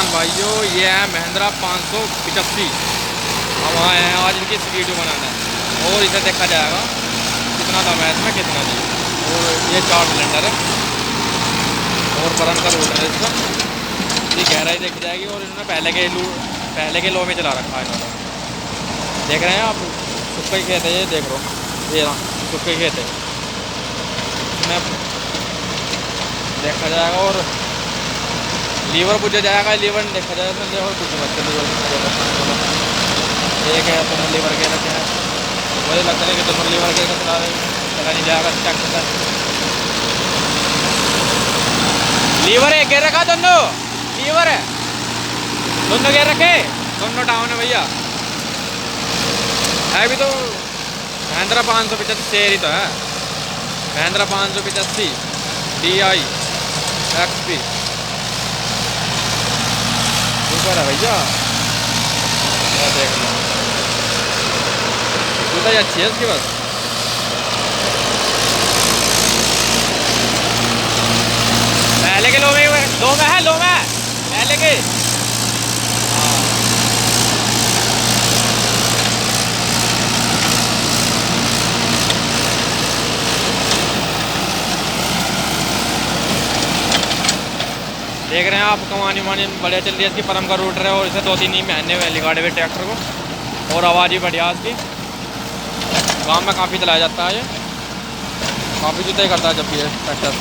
किसान भाइयों, ये है महिंद्रा 585। हम आए हैं आज इनकी वीडियो बनाना है और इसे देखा जाएगा कितना दम है इसमें, कितना नहीं। और ये 4 सिलेंडर है और बरन का रोड है इसका। इसकी गहराई देखी जाएगी और इन्होंने पहले के लो में चला रखा है इन्होंने। देख रहे हैं आप, सुक्का ही खेत है ये, देख लो ये ना सुक्का ही खेत है इसमें देखा जाएगा। और लीवर पूछा जाएगा, लीवर नहीं देखा जाएगा, लीवर पूछे बच्चे लीवर एक है तो लीवर के रखे हैं। मुझे लगता है कि तो लीवर के चला नहीं जाएगा। चेक लीवर है, गेयर रखा दोनों, लीवर है दोनों, गेयर रखे दोनों डाउन है भैया। है भी तो महिंद्रा 585 शेयर ही तो है, महिंद्रा 585 DI XP ऊपर है भैया। देख लो जूता ही अच्छी है इसकी बस। पहले के लो में है, लो में पहले के। देख रहे हैं आप, कमानी उमानी बढ़िया चल रही है इसकी। परम का रूटर है और इसे 2-3 ही महीने में लिगाड़े हुए ट्रैक्टर को, और आवाज़ भी बढ़िया इसकी। गांव में काफ़ी चलाया जाता है ये, काफ़ी जुताई करता है जब भी ये ट्रैक्टर।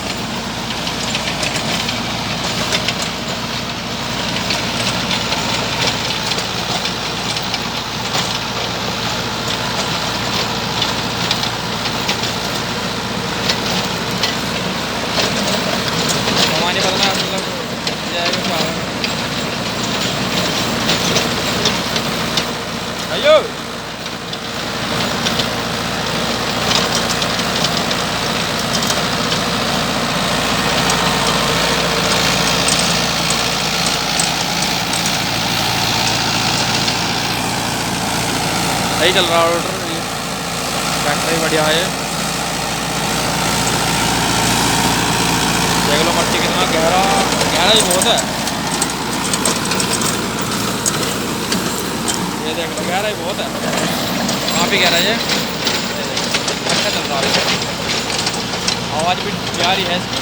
कमानी बदलना मतलब अयो सही चल रहा है ऑर्डर, ट्रैक्टर ही बढ़िया है। देख लो मट्टी कितना गहरा ही बहुत है, ये देख लो गहरा ही बहुत है, काफ़ी गहरा है ये। अच्छा चल रहा है, आवाज़ भी प्यारी है इसकी।